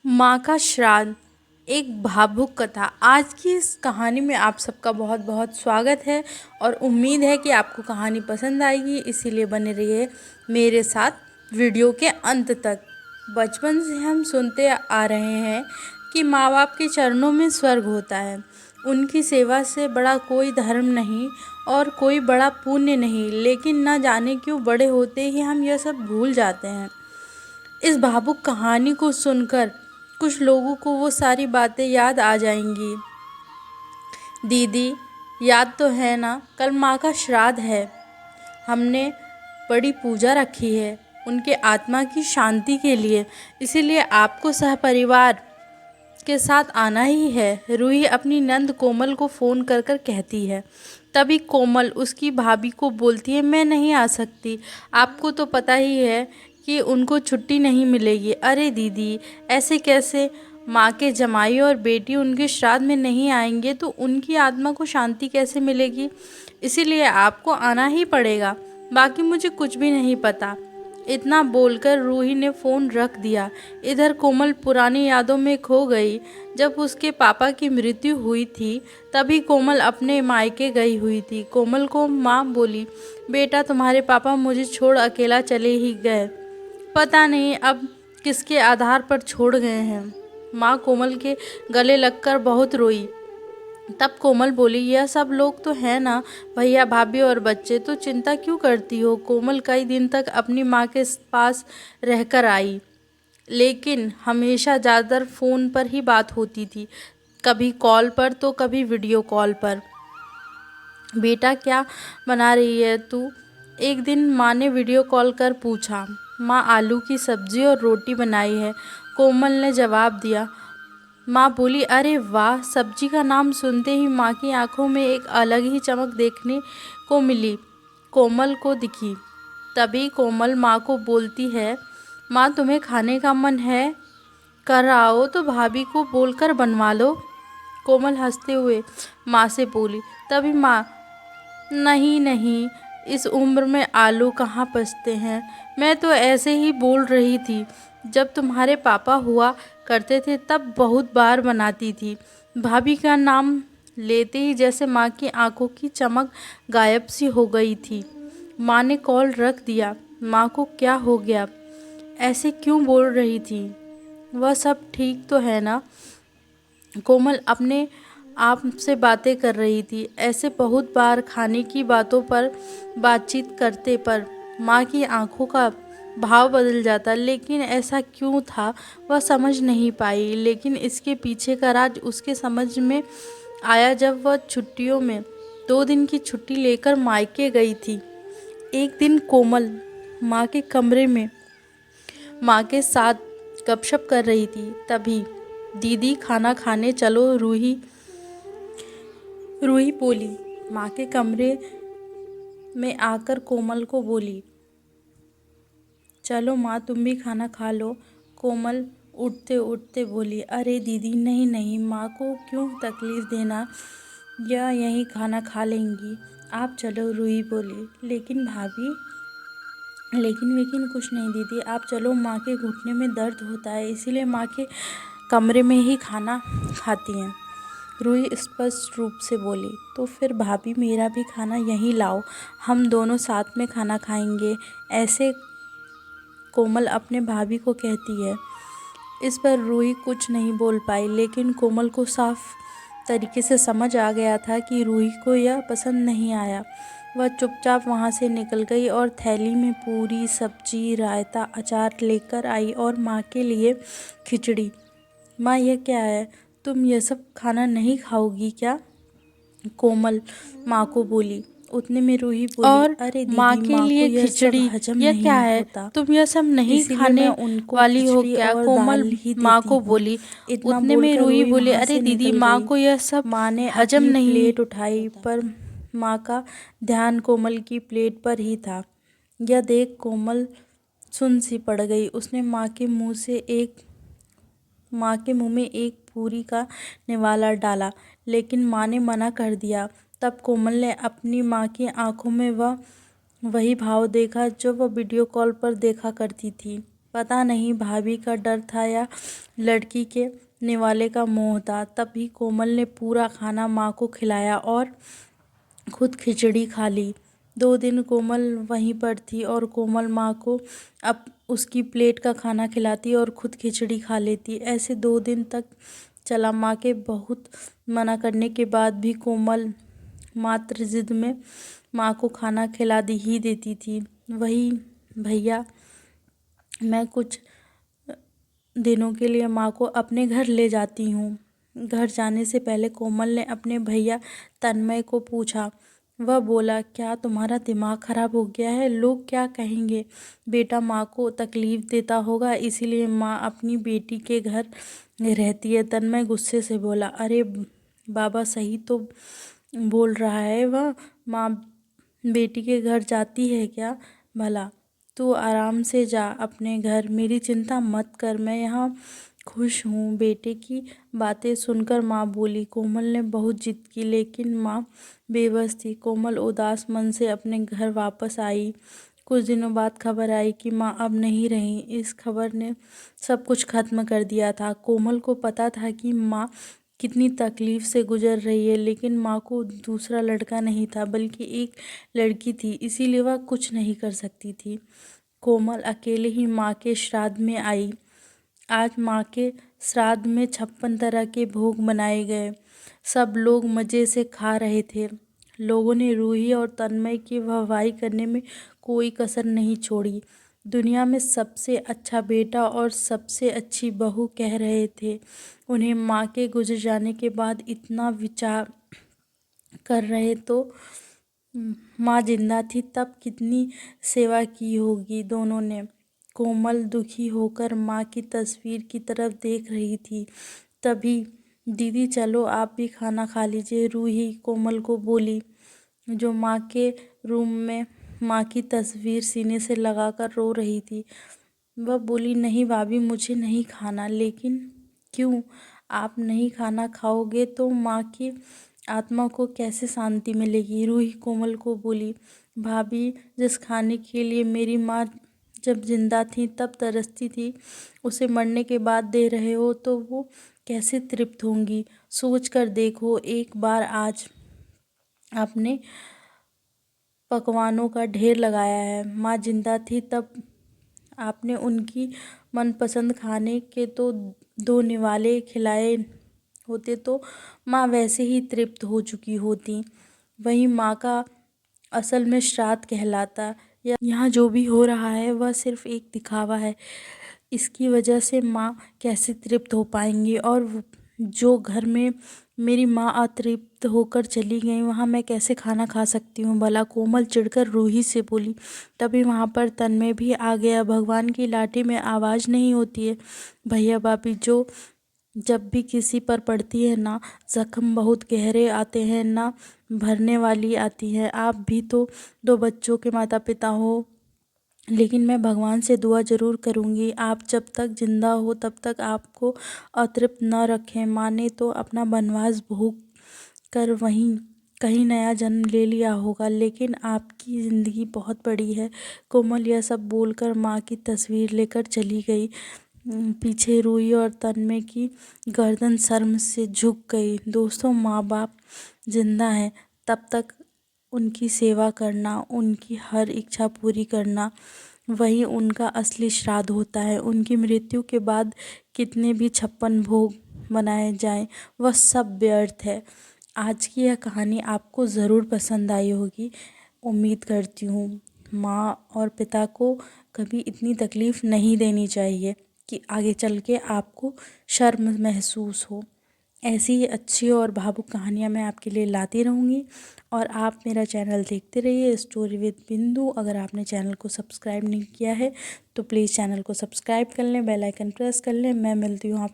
माँ का श्राद्ध एक भावुक कथा। आज की इस कहानी में आप सबका बहुत बहुत स्वागत है और उम्मीद है कि आपको कहानी पसंद आएगी, इसीलिए बने रहिए मेरे साथ वीडियो के अंत तक। बचपन से हम सुनते आ रहे हैं कि माँ बाप के चरणों में स्वर्ग होता है। उनकी सेवा से बड़ा कोई धर्म नहीं और कोई बड़ा पुण्य नहीं, लेकिन न जाने क्यों बड़े होते ही हम यह सब भूल जाते हैं। इस भावुक कहानी को सुनकर कुछ लोगों को वो सारी बातें याद आ जाएंगी। दीदी, याद तो है ना, कल माँ का श्राद्ध है। हमने बड़ी पूजा रखी है उनके आत्मा की शांति के लिए, इसीलिए आपको सहपरिवार के साथ आना ही है। रूही अपनी नंद कोमल को फ़ोन कर कर कहती है। तभी कोमल उसकी भाभी को बोलती है, मैं नहीं आ सकती, आपको तो पता ही है कि उनको छुट्टी नहीं मिलेगी। अरे दीदी, ऐसे कैसे? माँ के जमाई और बेटी उनके श्राद्ध में नहीं आएंगे तो उनकी आत्मा को शांति कैसे मिलेगी? इसीलिए आपको आना ही पड़ेगा, बाकी मुझे कुछ भी नहीं पता। इतना बोलकर रूही ने फ़ोन रख दिया। इधर कोमल पुरानी यादों में खो गई। जब उसके पापा की मृत्यु हुई थी तभी कोमल अपने मायके गई हुई थी। कोमल को माँ बोली, बेटा तुम्हारे पापा मुझे छोड़ अकेला चले ही गए, पता नहीं अब किसके आधार पर छोड़ गए हैं। माँ कोमल के गले लगकर बहुत रोई। तब कोमल बोली, यह सब लोग तो है ना, भैया भाभी और बच्चे, तो चिंता क्यों करती हो? कोमल कई दिन तक अपनी माँ के पास रहकर आई, लेकिन हमेशा ज़्यादातर फ़ोन पर ही बात होती थी, कभी कॉल पर तो कभी वीडियो कॉल पर। बेटा क्या बना रही है तू? एक दिन माँ ने वीडियो कॉल कर पूछा। माँ आलू की सब्ज़ी और रोटी बनाई है, कोमल ने जवाब दिया। माँ बोली, अरे वाह! सब्जी का नाम सुनते ही माँ की आंखों में एक अलग ही चमक देखने को मिली, कोमल को दिखी। तभी कोमल माँ को बोलती है, माँ तुम्हें खाने का मन है? कर आओ तो भाभी को बोलकर बनवा लो। कोमल हंसते हुए माँ से बोली। तभी माँ, नहीं नहीं, इस उम्र में आलू कहाँ पचते हैं, मैं तो ऐसे ही बोल रही थी। जब तुम्हारे पापा हुआ करते थे तब बहुत बार बनाती थी। भाभी का नाम लेते ही जैसे माँ की आंखों की चमक गायब सी हो गई थी। माँ ने कॉल रख दिया। माँ को क्या हो गया? ऐसे क्यों बोल रही थी? वह सब ठीक तो है ना? कोमल अपने आप से बातें कर रही थी। ऐसे बहुत बार खाने की बातों पर बातचीत करते पर माँ की आंखों का भाव बदल जाता, लेकिन ऐसा क्यों था वह समझ नहीं पाई। लेकिन इसके पीछे का राज उसके समझ में आया जब वह छुट्टियों में 2 दिन की छुट्टी लेकर मायके गई थी। एक दिन कोमल माँ के कमरे में माँ के साथ गपशप कर रही थी। तभी दीदी खाना खाने चलो, रूही रूही बोली। माँ के कमरे में आकर कोमल को बोली, चलो माँ तुम भी खाना खा लो। कोमल उठते उठते बोली, अरे दीदी नहीं नहीं, माँ को क्यों तकलीफ़ देना, या यहीं खाना खा लेंगी, आप चलो। रूही बोली, लेकिन भाभी, लेकिन कुछ नहीं दीदी, आप चलो, माँ के घुटने में दर्द होता है, इसीलिए माँ के कमरे में ही खाना खाती हैं। रूही स्पष्ट रूप से बोली, तो फिर भाभी मेरा भी खाना यहीं लाओ, हम दोनों साथ में खाना खाएंगे, ऐसे कोमल अपने भाभी को कहती है। इस पर रूही कुछ नहीं बोल पाई, लेकिन कोमल को साफ तरीके से समझ आ गया था कि रूही को यह पसंद नहीं आया। वह चुपचाप वहाँ से निकल गई और थैली में पूरी, सब्जी, रायता, अचार लेकर आई और माँ के लिए खिचड़ी। माँ यह क्या है, तुम यह सब खाना नहीं खाओगी क्या? कोमल माँ को बोली। उतने में रूही बोली, और अरे दीदी, माँ के लिए खिचड़ी, यह क्या है, तुम यह सब नहीं खाने वाली हो क्या? कोमल माँ को बोली। उतने में रूही बोली, अरे दीदी, माँ को यह सब माँ ने हजम अपनी नहीं प्लेट उठाई, पर माँ का ध्यान कोमल की प्लेट पर ही था। यह देख कोमल सुन सी पड़ गई। उसने माँ के मुंह में एक पूरी का निवाला डाला, लेकिन माँ ने मना कर दिया। तब कोमल ने अपनी माँ की आंखों में वही भाव देखा जो वह वीडियो कॉल पर देखा करती थी। पता नहीं भाभी का डर था या लड़की के निवाले का मोह था। तभी कोमल ने पूरा खाना माँ को खिलाया और खुद खिचड़ी खा ली। 2 दिन कोमल वहीं पर थी और कोमल माँ को अब उसकी प्लेट का खाना खिलाती और खुद खिचड़ी खा लेती। ऐसे 2 दिन तक चला। माँ के बहुत मना करने के बाद भी कोमल मात्र जिद में माँ को खाना खिला दी ही देती थी। वही भैया, मैं कुछ दिनों के लिए माँ को अपने घर ले जाती हूँ। घर जाने से पहले कोमल ने अपने भैया तन्मय को पूछा। वह बोला, क्या तुम्हारा दिमाग खराब हो गया है? लोग क्या कहेंगे? बेटा माँ को तकलीफ देता होगा, इसीलिए माँ अपनी बेटी के घर रहती है। तन्मय गुस्से से बोला, अरे बाबा, सही तो बोल रहा है वह। माँ बेटी के घर जाती है क्या भला? तू आराम से जा अपने घर, मेरी चिंता मत कर, मैं यहाँ खुश हूँ। बेटे की बातें सुनकर माँ बोली। कोमल ने बहुत जिद की, लेकिन माँ बेबस थी। कोमल उदास मन से अपने घर वापस आई। कुछ दिनों बाद खबर आई कि माँ अब नहीं रही। इस खबर ने सब कुछ खत्म कर दिया था। कोमल को पता था कि माँ कितनी तकलीफ से गुजर रही है, लेकिन माँ को दूसरा लड़का नहीं था बल्कि एक लड़की थी, इसीलिए वह कुछ नहीं कर सकती थी। कोमल अकेले ही माँ के श्राद्ध में आई। आज माँ के श्राद्ध में 56 तरह के भोग बनाए गए। सब लोग मज़े से खा रहे थे। लोगों ने रूही और तन्मय की वाहवाही करने में कोई कसर नहीं छोड़ी। दुनिया में सबसे अच्छा बेटा और सबसे अच्छी बहू कह रहे थे उन्हें। माँ के गुजर जाने के बाद इतना विचार कर रहे तो माँ जिंदा थी तब कितनी सेवा की होगी दोनों ने। कोमल दुखी होकर माँ की तस्वीर की तरफ देख रही थी। तभी, दीदी चलो आप भी खाना खा लीजिए, रूही कोमल को बोली, जो माँ के रूम में माँ की तस्वीर सीने से लगाकर रो रही थी। वह बोली, नहीं भाभी, मुझे नहीं खाना। लेकिन क्यों? आप नहीं खाना खाओगे तो माँ की आत्मा को कैसे शांति मिलेगी? रूही कोमल को बोली, भाभी, जिस खाने के लिए मेरी माँ जब जिंदा थी तब तरसती थी, उसे मरने के बाद दे रहे हो तो वो कैसे तृप्त होंगी? सोच कर देखो एक बार। आज आपने पकवानों का ढेर लगाया है। माँ जिंदा थी तब आपने उनकी मनपसंद खाने के तो 2 निवाले खिलाए होते तो माँ वैसे ही तृप्त हो चुकी होती। वही माँ का असल में श्राद्ध कहलाता। यहाँ जो भी हो रहा है वह सिर्फ एक दिखावा है। इसकी वजह से माँ कैसे तृप्त हो पाएंगी? और जो घर में मेरी माँ अतृप्त होकर चली गई, वहाँ मैं कैसे खाना खा सकती हूँ भला? कोमल चिढ़कर रूही से बोली। तभी वहाँ पर तन्मय भी आ गया। भगवान की लाठी में आवाज़ नहीं होती है भैया भाभी, जो जब भी किसी पर पड़ती है ना, जख्म बहुत गहरे आते हैं ना, भरने वाली आती है। आप भी तो 2 बच्चों के माता पिता हो, लेकिन मैं भगवान से दुआ ज़रूर करूँगी आप जब तक जिंदा हो तब तक आपको अतृप्त न रखें। माँ ने तो अपना वनवास भोग कर वहीं कहीं नया जन्म ले लिया होगा, लेकिन आपकी ज़िंदगी बहुत बड़ी है। कोमल यह सब बोलकर माँ की तस्वीर लेकर चली गई। पीछे रूही और तन्मय की गर्दन शर्म से झुक गई। दोस्तों, माँ बाप जिंदा हैं तब तक उनकी सेवा करना, उनकी हर इच्छा पूरी करना, वही उनका असली श्राद्ध होता है। उनकी मृत्यु के बाद कितने भी 56 भोग बनाए जाएं, वह सब व्यर्थ है। आज की यह कहानी आपको ज़रूर पसंद आई होगी, उम्मीद करती हूँ। माँ और पिता को कभी इतनी तकलीफ़ नहीं देनी चाहिए कि आगे चल के आपको शर्म महसूस हो। ऐसी ही अच्छी और भावुक कहानियाँ मैं आपके लिए लाती रहूँगी और आप मेरा चैनल देखते रहिए, स्टोरी विद बिंदु। अगर आपने चैनल को सब्सक्राइब नहीं किया है तो प्लीज़ चैनल को सब्सक्राइब कर लें, बेल आइकन प्रेस कर लें। मैं मिलती हूँ आप